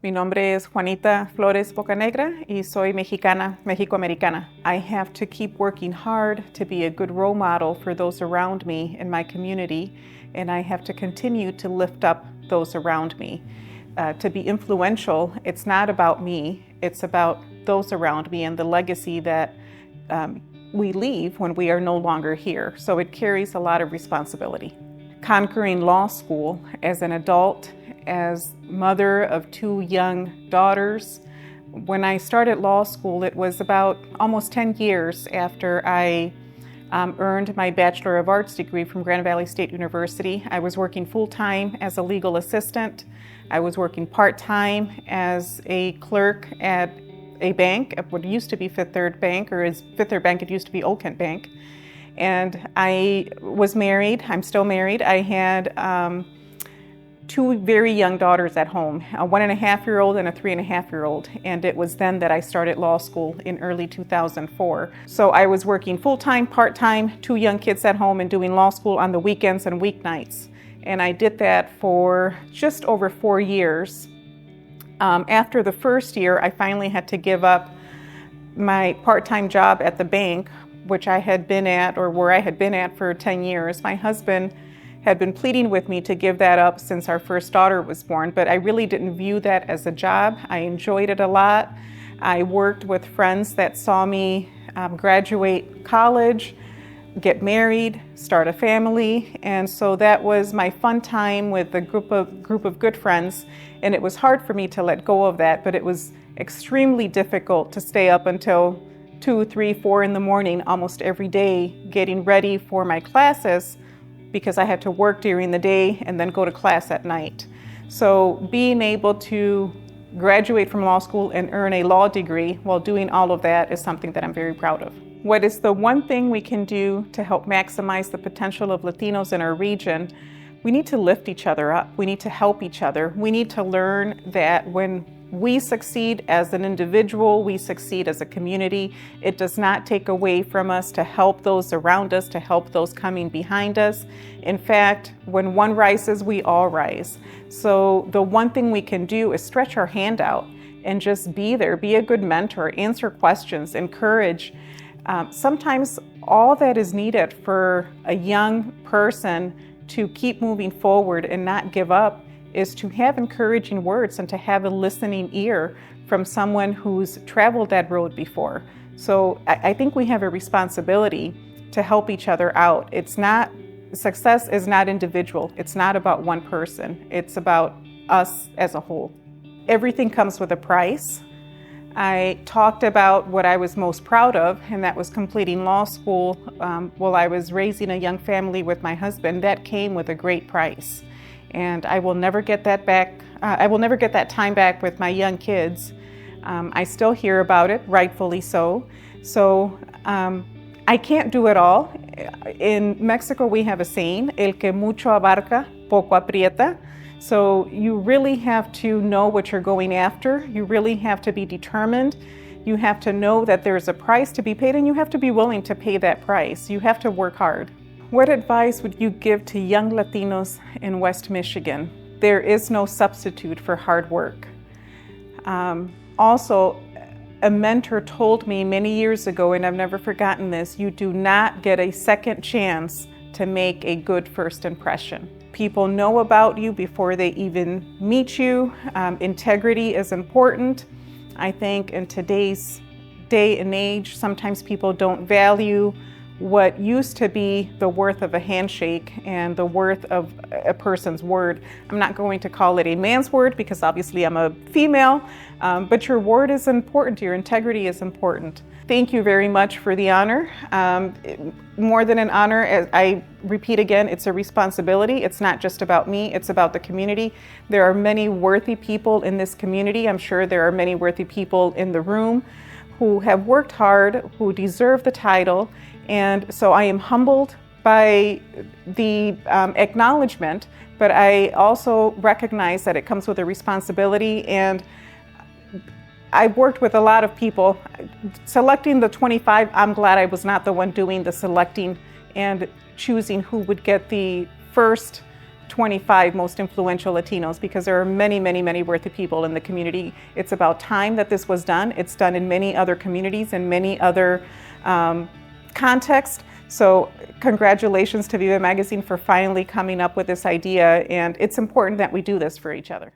Mi nombre es Juanita Bocanegra y soy mexicana, Mexicoamericana. I have to keep working hard to be a good role model for those around me in my community, and I have to continue to lift up those around me. To be influential, it's not about me, it's about those around me and the legacy that we leave when we are no longer here. So it carries a lot of responsibility. Conquering law school as an adult, as mother of two young daughters. When I started law school, it was about almost 10 years after I earned my Bachelor of Arts degree from Grand Valley State University. I was working full-time as a legal assistant. I was working part-time as a clerk at a bank, at what used to be Fifth Third Bank, or as Fifth Third Bank, it used to be Old Kent Bank. And I was married. I'm still married. I had two very young daughters at home, a 1.5-year-old and a 3.5-year-old. And it was then that I started law school in early 2004. So I was working full-time, part-time, two young kids at home, and doing law school on the weekends and weeknights. And I did that for just over 4 years. After the first year, I finally had to give up my part-time job at the bank, which I had been at, or where I had been at for 10 years. My husband had been pleading with me to give that up since our first daughter was born, but I really didn't view that as a job. I enjoyed it a lot. I worked with friends that saw me graduate college, get married, start a family, and so that was my fun time with a group of good friends, and it was hard for me to let go of that, but it was extremely difficult to stay up until 2, 3, 4 in the morning almost every day getting ready for my classes, because I had to work during the day and then go to class at night. So being able to graduate from law school and earn a law degree while doing all of that is something that I'm very proud of. What is the one thing we can do to help maximize the potential of Latinos in our region? We need to lift each other up. We need to help each other. We need to learn that when we succeed as an individual, we succeed as a community. It does not take away from us to help those around us, to help those coming behind us. In fact, when one rises, we all rise. So the one thing we can do is stretch our hand out and just be there, be a good mentor, answer questions, encourage. Sometimes all that is needed for a young person to keep moving forward and not give up is to have encouraging words and to have a listening ear from someone who's traveled that road before. So I think we have a responsibility to help each other out. Success is not individual. It's not about one person. It's about us as a whole. Everything comes with a price. I talked about what I was most proud of, and that was completing law school while I was raising a young family with my husband. That came with a great price. And I will never get that back. I will never get that time back with my young kids. I still hear about it, rightfully so. So I can't do it all. In Mexico, we have a saying, el que mucho abarca, poco aprieta. So you really have to know what you're going after. You really have to be determined. You have to know that there's a price to be paid, and you have to be willing to pay that price. You have to work hard. What advice would you give to young Latinos in West Michigan? There is no substitute for hard work. Also, a mentor told me many years ago, and I've never forgotten this, you do not get a second chance to make a good first impression. People know about you before they even meet you. Integrity is important. I think in today's day and age, sometimes people don't value what used to be the worth of a handshake and the worth of a person's word. I'm not going to call it a man's word because obviously I'm a female, but your word is important, your integrity is important. Thank you very much for the honor. More than an honor, as I repeat again, it's a responsibility. It's not just about me, it's about the community. There are many worthy people in this community. I'm sure there are many worthy people in the room who have worked hard, who deserve the title. And so I am humbled by the acknowledgement, but I also recognize that it comes with a responsibility. And I've worked with a lot of people. Selecting the 25, I'm glad I was not the one doing the selecting and choosing who would get the first 25 most influential Latinos, because there are many, many, many worthy people in the community. It's about time that this was done. It's done in many other communities and many other contexts. So congratulations to Vive magazine for finally coming up with this idea, and it's important that we do this for each other.